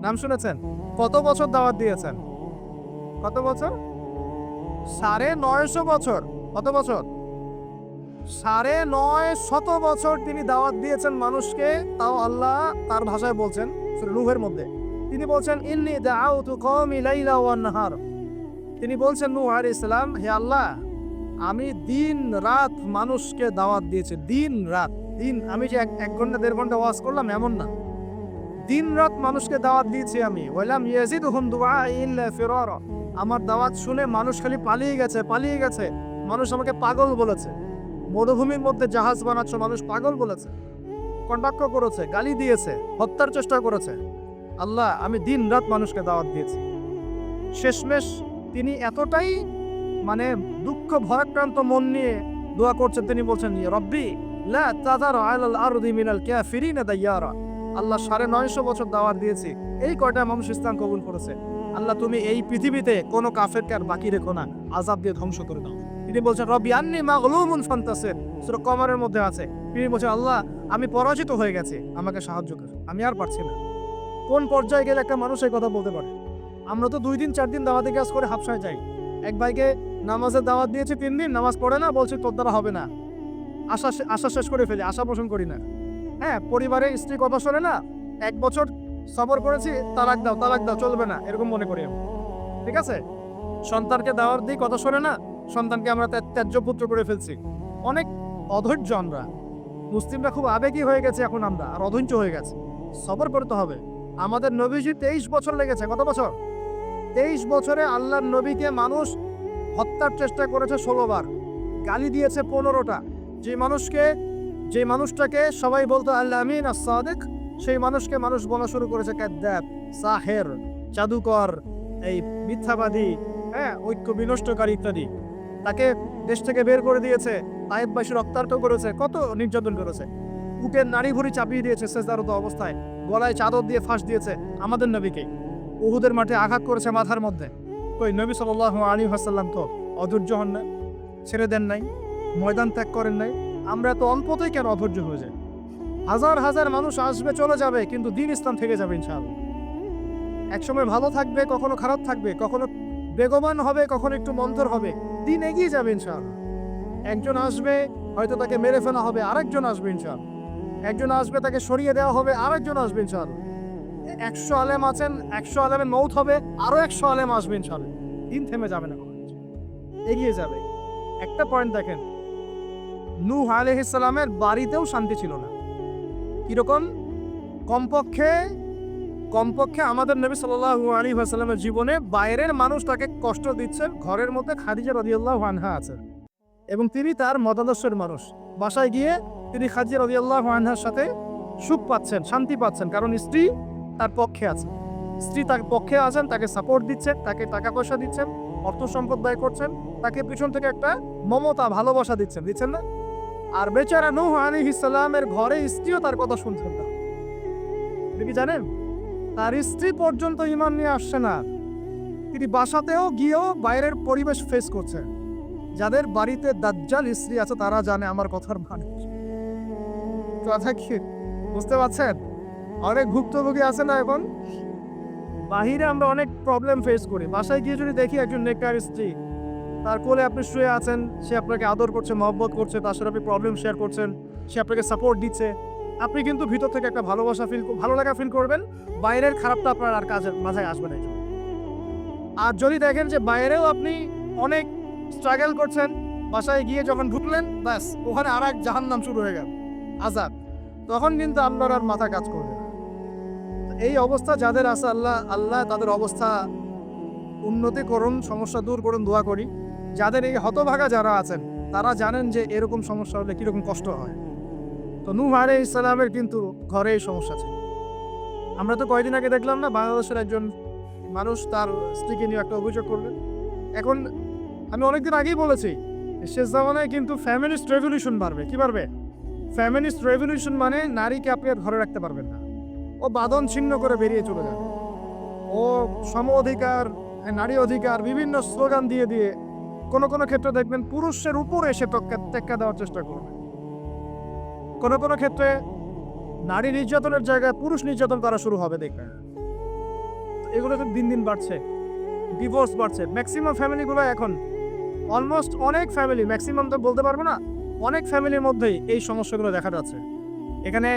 নাম শুনেছেন? কত বছর দাওয়াত দিয়েছেন? কত বছর? 950 বছর। কত বছর? 950 বছর তিনি দাওয়াত দিয়েছেন মানুষকে। তাও আল্লাহ তার ভাষায় বলছেন সূরা নূহের মধ্যে, তিনি বলছেন ইন্নী দাআউতু কওমি লাইলা ওয়ান নাহার। তিনি বলছেন নূহ আলাইহিস সালাম, হে আল্লাহ, আমি দিন রাত মানুষকে দাওয়াত দিয়েছি। দিন রাত, দিন আমি যে 1 ঘন্টা 1.5 ঘন্টা ওয়াজ করলাম এমন না, দিন রাত মানুষকে দাওয়াত দিয়েছি আমি। ওয়ালাম ইয়াজিদুহুম দুআই ইল্লা ফিরারা। আমার দাওয়াত শুনে মানুষ খালি পালিয়ে গেছে, পালিয়ে গেছে। মানুষ আমাকে পাগল বলেছে। মরুভূমির মধ্যে জাহাজ বানাচ্ছ, মানুষ পাগল বলেছে, কটাক্ষ করেছে, গালি দিয়েছে, হত্যার চেষ্টা করেছে। আল্লাহ, আমি দিন রাত মানুষকে দাওয়াত দিয়েছি। শেষমেশ তিনি এতটাই দুঃখ ভয়াক্রান্ত মন নিয়ে দোয়া করছেন, তিনি বলছেন রব্বি লা তাযার আলাল আরদি মিনাল কাফিরিনা দাইয়ারা। আল্লাহ 950 বছর দাওয়াত দিয়েছি, এই কয়টা মানুষ ইসলাম কবুল করেছে। আল্লাহ, তুমি এই পৃথিবীতে কোনো কাফেরকে আর বাকি রেখো না, আযাব দিয়ে ধ্বংস করে দাও। তিনি বলছেন রব্বি আন্নী মাগলুমুন ফান্তাসির, সূরা কমারের মধ্যে আছে। তিনি বলছেন আল্লাহ, আমি পরাজিত হয়ে গেছি, আমাকে সাহায্য করো, আমি আর পারছি না। কোন পর্যায়ে গেলে একটা মানুষ এই কথা বলতে পারে? আমরা তো 2 দিন 4 দিন দাওয়াতি কাজ করে হাফসায় যাই। এক ভাইকে নামাজের দাওয়াত দিয়েছি 3 দিন, নামাজ পড়ে না, বলছি তোর দ্বারা হবে না, আশা শেষ করে ফেলি, আশা পোষণ করি না। হ্যাঁ, পরিবারে স্ত্রী কথা শোনে না, 1 বছর সবর করেছি, তালাক দাও চলবে না, এরকম মনে করি আমি। ঠিক আছে, সন্তানকে দাওয়াত দিই, কথা শোনে না, সন্তানকে আমরা ত্যায্য পুত্র করে ফেলছি। অনেক অধৈর্য আমরা মুসলিমরা, খুব আবেগী হয়ে গেছে এখন আমরা, আর অধৈর্য হয়ে গেছে। সবর করতে হবে। আমাদের নবীজি 23 বছর লেগেছে। কত বছর? 23 বছরে আল্লাহর নবীকে মানুষ হত্যার চেষ্টা করেছে 16 বার, গালি দিয়েছে 15টা। যে মানুষটাকে সবাই বলতো আল্লাহ আমিন as-সাদিক, সেই মানুষকে মানুষ বলা শুরু করেছে কাযযাব, সাহের, জাদুকর, এই মিথ্যাবাদী, ঐক্য বিনষ্টকারী ইত্যাদি। তাকে দেশ থেকে বের করে দিয়েছে, তায়েববাসী রক্তাক্ত করেছে, কত নির্যাতন করেছে, উটের নাড়ি ভুড়ি চাপিয়ে দিয়েছে সেজদারত অবস্থায়, গলায় চাদর দিয়ে ফাঁস দিয়েছে আমাদের নবীকে, উহুদের মাঠে আঘাত করেছে মাথার মধ্যে। কই নবী সাল্লাল্লাহু আলাইহি ওয়াসাল্লাম তো অধৈর্য হন না, ছেড়ে দেন নাই, ময়দান ত্যাগ করেন নাই। আমরা তো অল্পতেই কেন অধৈর্য হয়ে যায়? হাজার হাজার মানুষ আসবে চলে যাবে, কিন্তু দ্বীন ইসলাম থেকে যাবে ইনশাআল্লাহ। একসময় ভালো থাকবে, কখনো খারাপ থাকবে, কখনো বেগবান হবে, কখনো একটু মন্থর হবে, দিন এগিয়ে যাবে ইনশাআল্লাহ। একজন আসবে, হয়তো তাকে মেরে ফেলা হবে, আরেকজন আসবে ইনশাআল্লাহ। একজন আসবে, তাকে সরিয়ে দেওয়া হবে, আরেকজন আসবে ইনশাআল্লাহ। 100 আলেম আছেন, 100 আলেমের মৌত হবে, আরো 100 আলেম আসবে ইনশাআল্লাহ। দিন থেমে যাবে না, এগিয়ে যাবে। একটা পয়েন্ট দেখেন, নূহ আলাইহিস সালামের বাড়িতেও শান্তি ছিল না। কিরকম? কমপক্ষে আমাদের নবী সাল্লাল্লাহু আলাইহি ওয়াসাল্লামের জীবনে বাইরের মানুষ তাকে কষ্ট দিচ্ছেন, ঘরের মধ্যে খাদিজা রাদিয়াল্লাহু আনহা আছেন এবং তিনি তার মতাদর্শের মানুষ। বাসায় গিয়ে তিনি খাদিজা রাদিয়াল্লাহু আনহার সাথে সুখ পাচ্ছেন, শান্তি পাচ্ছেন, কারণ স্ত্রী তার পক্ষে আছে। স্ত্রী তার পক্ষে আছেন, তাকে সাপোর্ট দিচ্ছেন, তাকে টাকা পয়সা দিচ্ছেন, অর্থ সম্পদ ব্যয় করছেন, তাকে পিছন থেকে একটা মমতা ভালোবাসা দিচ্ছেন না? আর বেচারা নূহ আলাইহিস সালামের ঘরে স্ত্রীও তার কথা শুনছেন না। আপনি কি জানেন? তার স্ত্রী পর্যন্ত ঈমান নিয়ে আসছে না। তিনি বাসাতেও গিয়েও বাইরের পরিবেশ ফেস করছেন। যাদের বাড়িতে দাজ্জাল স্ত্রী আছে তারা জানে আমার কথার মানে। কথা কি বুঝতে পারছেন? অনেক ভুক্তভোগী আছে না এখন? বাহিরে আমরা অনেক প্রবলেম ফেস করি, বাসায় গিয়ে যদি দেখি একজন নেককার স্ত্রী, তার কোলে আপনি শুয়ে আছেন, সে আপনাকে আদর করছে, মহব্বত করছে, তার সাথে আপনি প্রবলেম শেয়ার করছেন, সে আপনাকে সাপোর্ট দিচ্ছে, আপনি কিন্তু ভিতর থেকে একটা ভালো লাগা ফিল করবেন। বাইরের খারাপটা আপনার আর কাজের মাথায় আসবে না। আর যদি দেখেন যে বাইরেও আপনি অনেক স্ট্রাগল করছেন, বাসায় গিয়ে যখন ঢুকলেন, ব্যাস ওখানে আর এক জাহান্নাম শুরু হয়ে গেল, আযাব, তখন কিন্তু আপনার আর মাথা কাজ করবে না। এই অবস্থা যাদের আছে, আল্লাহ তাদের অবস্থা উন্নতি করুন, সমস্যা দূর করুন, দোয়া করি। যাদের এই হতভাগা যারা আছেন তারা জানেন যে এরকম সমস্যা হলে কিরকম কষ্ট হয়। তো নূহ আলাইহিস সালামের কিন্তু ঘরে এই সমস্যা ছিল। আমরা তো কয়েকদিন আগে দেখলাম না, বাংলাদেশের একজন মানুষ তার স্ত্রীকে নিয়ে একটা অভিযোগ করলেন। এখন আমি অনেকদিন আগেই বলেছি, শেষ জামানায় কিন্তু ফ্যামিলিস্ট রেভলিউশন বাড়বে। কি বাড়বে? ফ্যামিলিস্ট রেভলিউশন মানে নারীকে আপনি আর ঘরে রাখতে পারবেন না, ও বাঁধন ছিন্ন করে বেরিয়ে চলে যাবে। ও সম অধিকার, নারী অধিকার বিভিন্ন স্লোগান দিয়ে দিয়ে কোনো কোনো ক্ষেত্রে দেখবেন পুরুষের উপরে এসে টেক্কা দেওয়ার চেষ্টা করবে। কোনো কোনো ক্ষেত্রে নারী নির্যাতনের জায়গায় পুরুষ নির্যাতন করা শুরু হবে, দেখবেন। এগুলো তো দিন দিন বাড়ছে, ডিভোর্স বাড়ছে। ম্যাক্সিমাম ফ্যামিলিগুলো এখন অলমোস্ট, অনেক ফ্যামিলি, ম্যাক্সিমাম তো বলতে পারবো না, অনেক ফ্যামিলির মধ্যেই এই সমস্যাগুলো দেখা যাচ্ছে। এখানে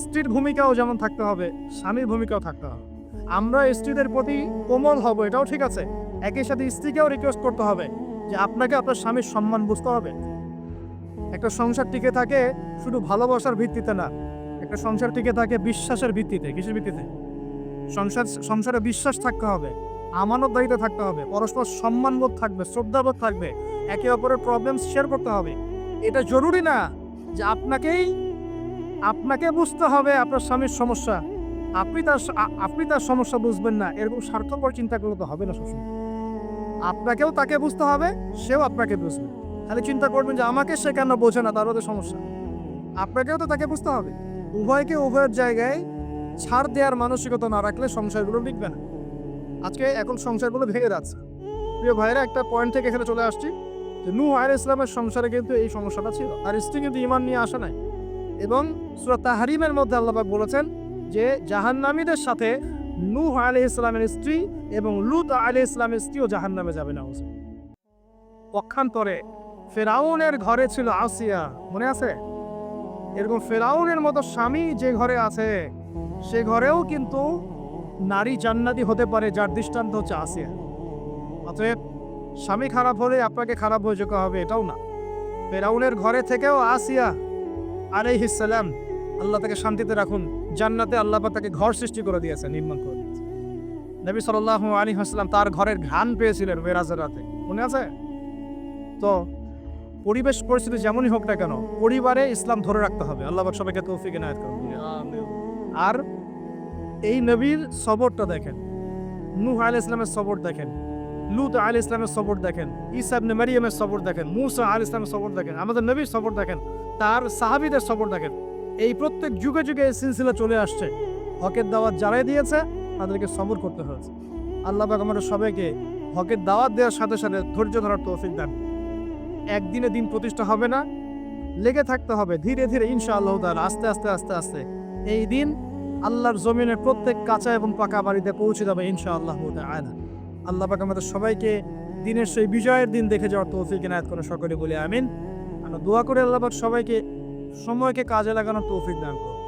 স্ত্রীর ভূমিকাও যেমন থাকতে হবে, স্বামীর ভূমিকাও থাকতে হবে। আমরা স্ত্রীদের প্রতি কোমল হব, এটাও ঠিক আছে। একই সাথে স্ত্রীকেও রিকোয়েস্ট করতে হবে যে আপনাকে আপনার স্বামীর সম্মান বুঝতে হবে। একটা সংসার টিকে থাকে শুধু ভালোবাসার ভিত্তিতে না, একটা সংসার টিকে থাকে বিশ্বাসের ভিত্তিতে। কিসের ভিত্তিতে? সংসারে বিশ্বাস থাকতে হবে, আমানতদারিতা থাকতে হবে, পরস্পর সম্মানবোধ থাকবে, শ্রদ্ধাবোধ থাকবে, একে অপরের প্রবলেম শেয়ার করতে হবে। এটা জরুরি না যে আপনাকে বুঝতে হবে আপনার স্বামীর সমস্যা, আপনি তার সমস্যা বুঝবেন না, এরকম স্বার্থপর চিন্তা করলে তো হবে না। সবসময় আপনাকেও তাকে বুঝতে হবে, সেও আপনাকে বুঝবে। খালি চিন্তা করবেন যে আমাকে সে কেন বোঝে না, তার ওদের সমস্যা। আপনাকেও তো তাকে বুঝতে হবে। উভয়কে উভয়ের জায়গায় ছাড় দেওয়ার মানসিকতা না রাখলে সংসারগুলো টিকবে না। আজকে এখন সংসারগুলো ভেঙে যাচ্ছে। প্রিয় ভাইরা, একটা পয়েন্ট থেকে এখানে চলে আসছি যে নূহ আলাইহিস সালামের সংসারে কিন্তু এই সমস্যাটা ছিল, আর স্ত্রী কিন্তু ঈমান নিয়ে আসে নাই। এবং সূরা তাহরিমের মধ্যে আল্লাহ পাক বলেছেন যে জাহান্নামীদের সাথে নূহ আলাইহিস সালামের স্ত্রী এবং লূত আলাইহিস সালামের স্ত্রীও জাহান্নামে যাবে না। পক্ষান্তরে ফেরাউনের ঘরে ছিল আসিয়া, মনে আছে? এরকম ফেরাউনের মতো স্বামী যে ঘরে আছে সে ঘরেও কিন্তু নারী জান্নাতি হতে পারে, যার দৃষ্টান্ত হচ্ছে আসিয়া। অতএব স্বামী খারাপ হলে আপনাকে খারাপ হয়ে যেতে হবে এটাও না। ফেরাউনের ঘরে থেকেও আসিয়া আলাইহিস সালাম, আল্লাহ তাকে শান্তিতে রাখুন, জান্নাতে আল্লাহ পাক তাকে ঘর সৃষ্টি করে দিয়েছে, নির্মাণ করে দিয়েছে। নবী সাল্লাল্লাহু আলাইহি ওয়াসাল্লাম তার ঘরের ঘ্রাণ পেয়েছিলেন মেরাজের রাতে, মনে আছে? তো পরিবেশ পরিস্থিতি যেমনই হোক না কেন, পরিবারে ইসলাম ধরে রাখতে হবে। আল্লাহ পাক সবাইকে তৌফিক এনায়েত করুন। আর এই নবীর সবরটা দেখেন, নূহ আলাইহিস সালামের সবর দেখেন। লূত আলাইহিস সালামের সবর দেখেন, ঈসা ইবনে মারইয়ামের সবর দেখেন, মূসা আলাইহিস সালামের সবর দেখেন, আমাদের নবীর সবর দেখেন, তার সাহাবীদের সবর দেখেন। এই প্রত্যেক যুগে যুগে এই সিলসিলা চলে আসছে। হকের দাওয়াত যারাই দিয়েছে তাদেরকে সবর করতে হয়েছে। আল্লাহ পাক আমাদের সবাইকে হকের দাওয়াত দেওয়ার সাথে সাথে ধৈর্য ধরার তৌফিক দান। একদিনে দিন প্রতিষ্ঠা হবে না, লেগে থাকতে হবে ধীরে ধীরে ইনশাআল্লাহ তাআলা, আস্তে আস্তে আস্তে আস্তে এই দিন আল্লাহর জমিনের প্রত্যেক কাঁচা এবং পাকা বাড়িতে পৌঁছে যাবে ইনশাআল্লাহ তাআলা। আল্লাহ পাক আমাদের সবাইকে দিনের সেই বিজয়ের দিন দেখে যাওয়ার তৌফিক ইনায়াত করে সকলে বলি আমিন। আমরা দোয়া করে আল্লাহ পাক সবাইকে সময়কে কাজে লাগানোর তৌফিক দান করুন,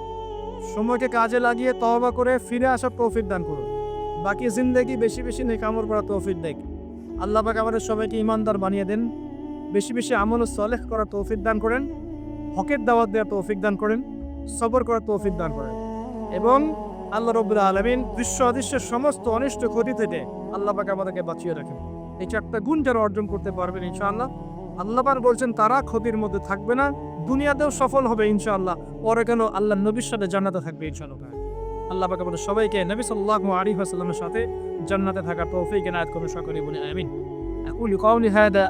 সময়কে কাজে লাগিয়ে তওবা করে ফিরে আসার তৌফিক দান করুন, বাকি জিন্দেগি বেশি বেশি নেক আমল করার তৌফিক দেন। আল্লাহ পাক আমাদের সবাইকে ঈমানদার বানিয়ে দেন, বেশি বেশি আমল ও সালেহ করার তৌফিক দান করেন, হকের দাওয়াত দেওয়ার তৌফিক দান করেন, সবর করার তৌফিক দান করেন এবং আল্লাহ রাব্বুল আলামিন দৃশ্য অদৃশ্যের সমস্ত অনিষ্ট ক্ষতি থেকে আল্লাহ পাক আমাদেরকে বাঁচিয়ে রাখেন। এই চারটা গুণ যারা অর্জন করতে পারবেন ইনশাআল্লাহ, আল্লাহ পাক বলছেন তারা ক্ষতির মধ্যে থাকবে না, দুনিয়াতেও সফল হবে ইনশাআল্লাহ, পরে কেন আল্লাহ নবীর সাথে জান্নাতে থাকবে ইনশাআল্লাহ। আল্লাহ পাক আমাদের সবাইকে নবী সাল্লাল্লাহু আলাইহি ওয়াসাল্লামের সাথে জান্নাতে থাকার তৌফিক ইনায়াত করুন সকলে বলি আমিন। আকুলু কাউলি হাদা।